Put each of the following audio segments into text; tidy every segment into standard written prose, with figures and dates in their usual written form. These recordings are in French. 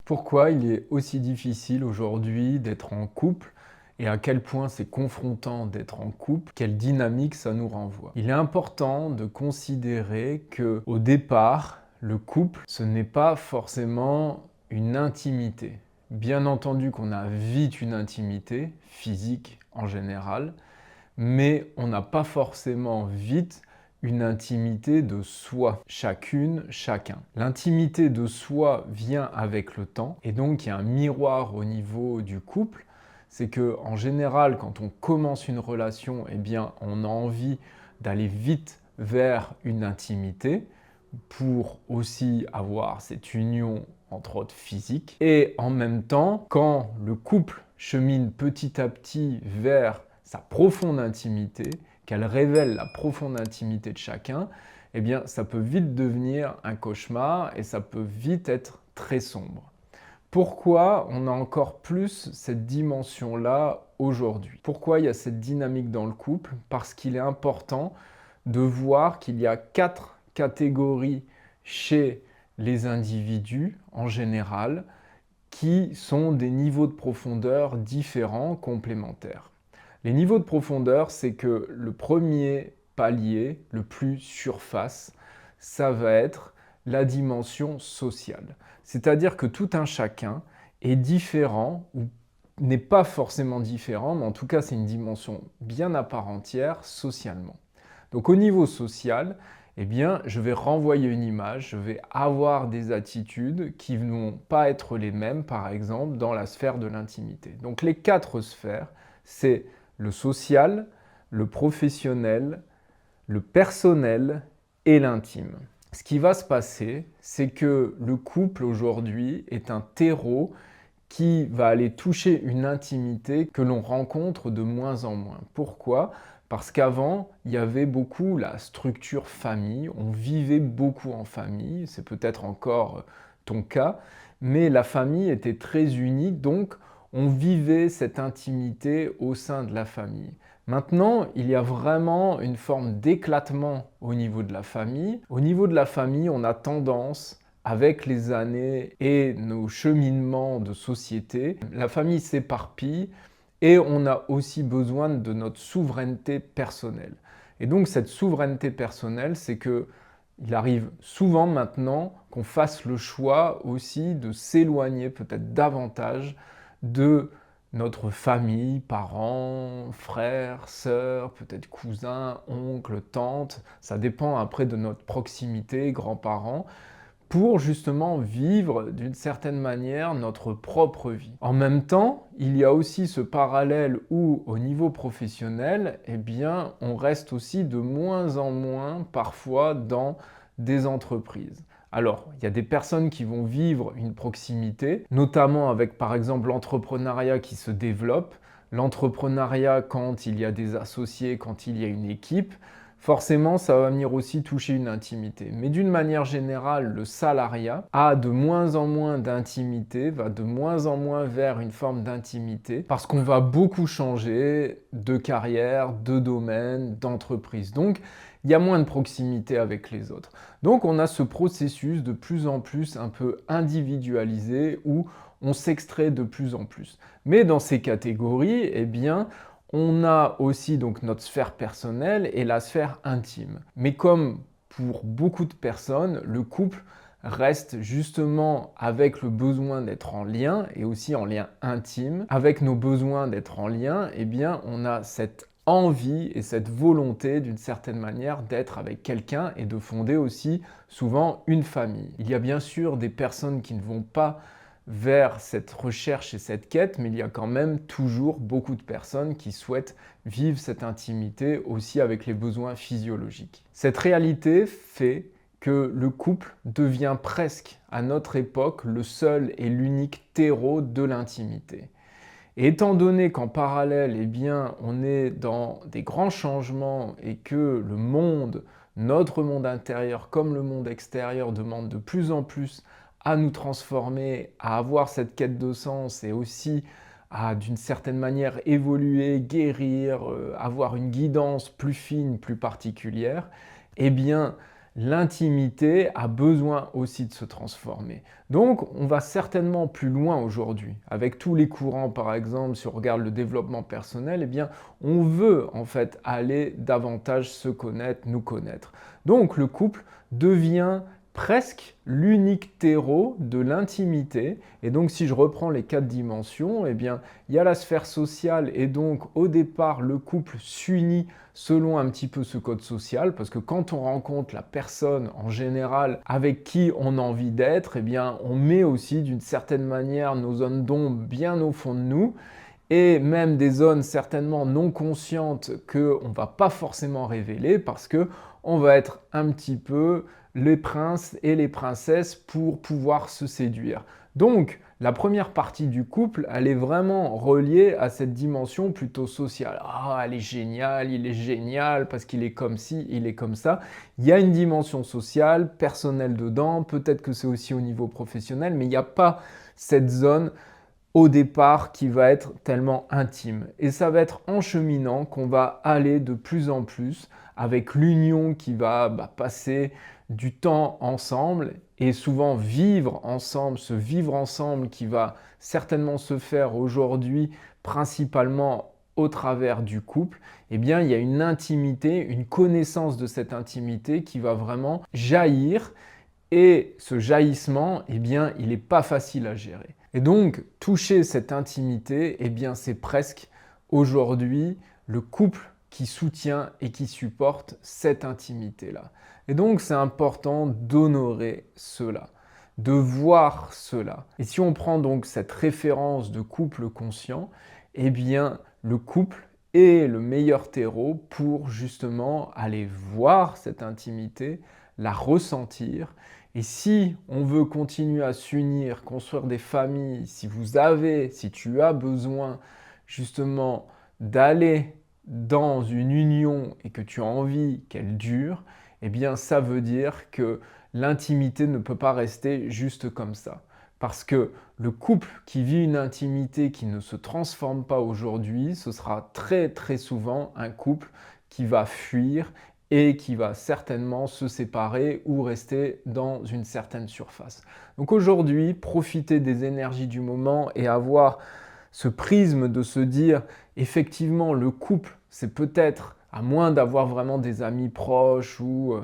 Pourquoi il est aussi difficile aujourd'hui d'être en couple et à quel point c'est confrontant d'être en couple, quelle dynamique ça nous renvoie. Il est important de considérer que au départ, le couple, ce n'est pas forcément une intimité. Bien entendu qu'on a vite une intimité physique en général, mais on n'a pas forcément vite une intimité de soi, chacune, chacun. L'intimité de soi vient avec le temps, et donc il y a un miroir au niveau du couple. C'est que en général, quand on commence une relation, eh bien, on a envie d'aller vite vers une intimité pour aussi avoir cette union entre autres physique. Et en même temps, quand le couple chemine petit à petit vers sa profonde intimité, qu'elle révèle la profonde intimité de chacun, eh bien ça peut vite devenir un cauchemar et ça peut vite être très sombre. Pourquoi on a encore plus cette dimension-là aujourd'hui? Pourquoi il y a cette dynamique dans le couple? Parce qu'il est important de voir qu'il y a 4 catégories chez les individus en général qui sont des niveaux de profondeur différents, complémentaires. Les niveaux de profondeur, c'est que le premier palier, le plus surface, ça va être la dimension sociale. C'est-à-dire que tout un chacun est différent ou n'est pas forcément différent, mais en tout cas c'est une dimension bien à part entière socialement. Donc au niveau social, eh bien, je vais renvoyer une image, je vais avoir des attitudes qui ne vont pas être les mêmes, par exemple, dans la sphère de l'intimité. Donc les 4 sphères, c'est le social, le professionnel, le personnel et l'intime. Ce qui va se passer, c'est que le couple aujourd'hui est un terreau qui va aller toucher une intimité que l'on rencontre de moins en moins. Pourquoi? Parce qu'avant, il y avait beaucoup la structure famille, on vivait beaucoup en famille, c'est peut-être encore ton cas, mais la famille était très unie, donc on vivait cette intimité au sein de la famille. Maintenant, il y a vraiment une forme d'éclatement au niveau de la famille. Au niveau de la famille, on a tendance avec les années et nos cheminements de société, la famille s'éparpille et on a aussi besoin de notre souveraineté personnelle. Et donc cette souveraineté personnelle, c'est que il arrive souvent maintenant qu'on fasse le choix aussi de s'éloigner peut-être davantage de notre famille, parents, frères, sœurs, peut-être cousins, oncles, tantes, ça dépend après de notre proximité, grands-parents, pour justement vivre d'une certaine manière notre propre vie. En même temps, il y a aussi ce parallèle où au niveau professionnel, eh bien, on reste aussi de moins en moins parfois dans des entreprises. Alors, il y a des personnes qui vont vivre une proximité, notamment avec par exemple l'entrepreneuriat qui se développe, l'entrepreneuriat quand il y a des associés, quand il y a une équipe, forcément, ça va venir aussi toucher une intimité. Mais d'une manière générale, le salariat a de moins en moins d'intimité, va de moins en moins vers une forme d'intimité, parce qu'on va beaucoup changer de carrière, de domaine, d'entreprise. Donc, il y a moins de proximité avec les autres. Donc, on a ce processus de plus en plus un peu individualisé où on s'extrait de plus en plus. Mais dans ces catégories, eh bien, on a aussi donc notre sphère personnelle et la sphère intime. Mais comme pour beaucoup de personnes, le couple reste justement avec le besoin d'être en lien et aussi en lien intime. Avec nos besoins d'être en lien, eh bien, on a cette envie et cette volonté d'une certaine manière d'être avec quelqu'un et de fonder aussi souvent une famille. Il y a bien sûr des personnes qui ne vont pas vers cette recherche et cette quête, mais il y a quand même toujours beaucoup de personnes qui souhaitent vivre cette intimité aussi avec les besoins physiologiques. Cette réalité fait que le couple devient presque à notre époque le seul et l'unique terreau de l'intimité. Et étant donné qu'en parallèle, eh bien, on est dans des grands changements et que le monde, notre monde intérieur comme le monde extérieur demande de plus en plus à nous transformer, à avoir cette quête de sens et aussi à d'une certaine manière évoluer, guérir, avoir une guidance plus fine, plus particulière, eh bien l'intimité a besoin aussi de se transformer. Donc, on va certainement plus loin aujourd'hui. Avec tous les courants, par exemple, si on regarde le développement personnel, eh bien, on veut en fait aller davantage se connaître, nous connaître. Donc, le couple devient presque l'unique terreau de l'intimité. Et donc, si je reprends les 4 dimensions, eh bien, il y a la sphère sociale et donc, au départ, le couple s'unit selon un petit peu ce code social, parce que quand on rencontre la personne en général avec qui on a envie d'être, eh bien, on met aussi d'une certaine manière nos zones d'ombre bien au fond de nous, et même des zones certainement non conscientes qu'on ne va pas forcément révéler, parce que on va être un petit peu les princes et les princesses pour pouvoir se séduire. Donc, la première partie du couple, elle est vraiment reliée à cette dimension plutôt sociale. Ah, elle est géniale, il est génial parce qu'il est comme ci, il est comme ça. Il y a une dimension sociale, personnelle dedans, peut-être que c'est aussi au niveau professionnel, mais il n'y a pas cette zone au départ qui va être tellement intime. Et ça va être en cheminant qu'on va aller de plus en plus avec l'union qui va passer du temps ensemble et souvent vivre ensemble, ce vivre ensemble qui va certainement se faire aujourd'hui principalement au travers du couple, eh bien il y a une intimité, une connaissance de cette intimité qui va vraiment jaillir et ce jaillissement, eh bien il n'est pas facile à gérer. Et donc, toucher cette intimité, eh bien, c'est presque aujourd'hui le couple qui soutient et qui supporte cette intimité-là. Et donc, c'est important d'honorer cela, de voir cela. Et si on prend donc cette référence de couple conscient, eh bien, le couple est le meilleur terreau pour justement aller voir cette intimité, la ressentir. Et si on veut continuer à s'unir, construire des familles, si tu as besoin justement d'aller dans une union et que tu as envie qu'elle dure, eh bien ça veut dire que l'intimité ne peut pas rester juste comme ça. Parce que le couple qui vit une intimité qui ne se transforme pas aujourd'hui, ce sera très très souvent un couple qui va fuir et qui va certainement se séparer ou rester dans une certaine surface. Donc aujourd'hui, profiter des énergies du moment et avoir ce prisme de se dire effectivement le couple, c'est peut-être, à moins d'avoir vraiment des amis proches ou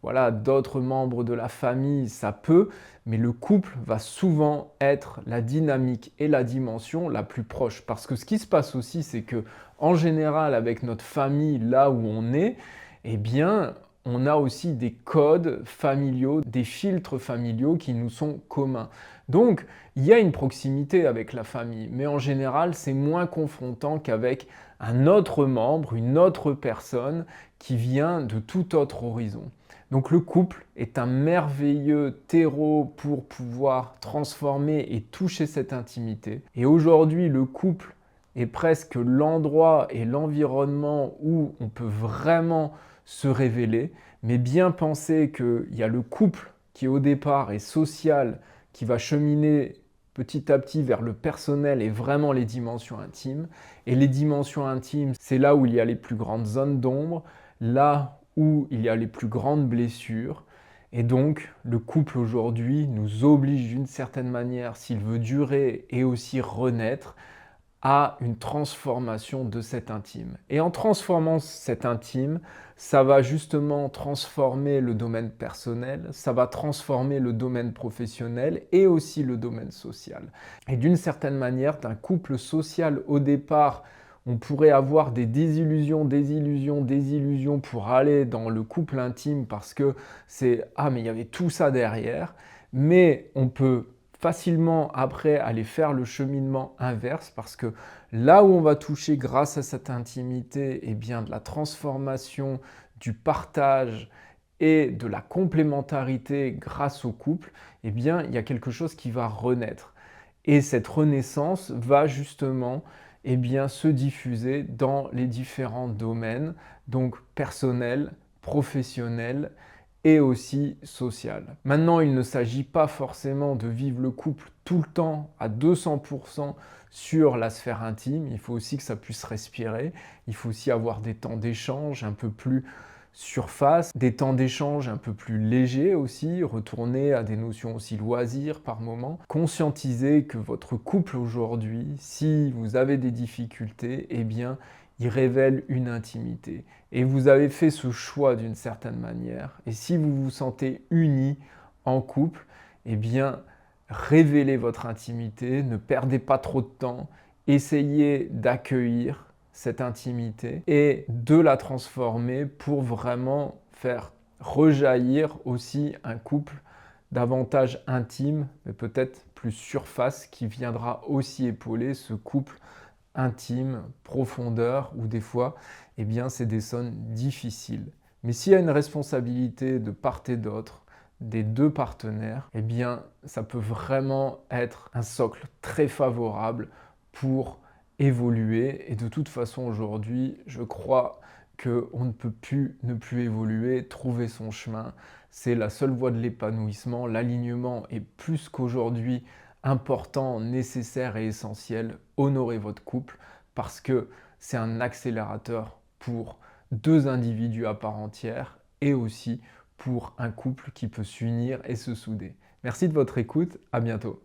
voilà, d'autres membres de la famille, ça peut, mais le couple va souvent être la dynamique et la dimension la plus proche. Parce que ce qui se passe aussi, c'est que en général, avec notre famille, là où on est, eh bien, on a aussi des codes familiaux, des filtres familiaux qui nous sont communs. Donc, il y a une proximité avec la famille, mais en général, c'est moins confrontant qu'avec un autre membre, une autre personne qui vient de tout autre horizon. Donc le couple est un merveilleux terreau pour pouvoir transformer et toucher cette intimité. Et aujourd'hui, le couple est presque l'endroit et l'environnement où on peut vraiment se révéler, mais bien penser qu'il y a le couple qui au départ est social, qui va cheminer petit à petit vers le personnel et vraiment les dimensions intimes. Et les dimensions intimes, c'est là où il y a les plus grandes zones d'ombre, là où il y a les plus grandes blessures. Et donc, le couple aujourd'hui nous oblige d'une certaine manière, s'il veut durer et aussi renaître, à une transformation de cet intime. Et en transformant cet intime, ça va justement transformer le domaine personnel, ça va transformer le domaine professionnel et aussi le domaine social. Et d'une certaine manière, d'un couple social au départ, on pourrait avoir des désillusions, désillusions, désillusions pour aller dans le couple intime parce que c'est « Ah, mais il y avait tout ça derrière ». Mais on peut facilement après aller faire le cheminement inverse parce que là où on va toucher grâce à cette intimité, eh bien de la transformation, du partage et de la complémentarité grâce au couple, eh bien il y a quelque chose qui va renaître. Et cette renaissance va justement eh bien, se diffuser dans les différents domaines, donc personnel, professionnel et aussi social. Maintenant, il ne s'agit pas forcément de vivre le couple tout le temps à 200% sur la sphère intime, il faut aussi que ça puisse respirer, il faut aussi avoir des temps d'échange un peu plus surface, des temps d'échange un peu plus légers aussi, retourner à des notions aussi loisirs par moment. Conscientisez que votre couple aujourd'hui, si vous avez des difficultés, eh bien, il révèle une intimité. Et vous avez fait ce choix d'une certaine manière. Et si vous vous sentez unis en couple, eh bien, révélez votre intimité, ne perdez pas trop de temps, essayez d'accueillir cette intimité et de la transformer pour vraiment faire rejaillir aussi un couple davantage intime, mais peut-être plus surface, qui viendra aussi épauler ce couple intime, profondeur, où des fois, eh bien, c'est des zones difficiles. Mais s'il y a une responsabilité de part et d'autre, des deux partenaires, eh bien, ça peut vraiment être un socle très favorable pour évoluer. Et de toute façon, aujourd'hui, je crois qu'on ne peut plus ne plus évoluer, trouver son chemin. C'est la seule voie de l'épanouissement. L'alignement est plus qu'aujourd'hui important, nécessaire et essentiel. Honorez votre couple parce que c'est un accélérateur pour deux individus à part entière et aussi pour un couple qui peut s'unir et se souder. Merci de votre écoute, à bientôt.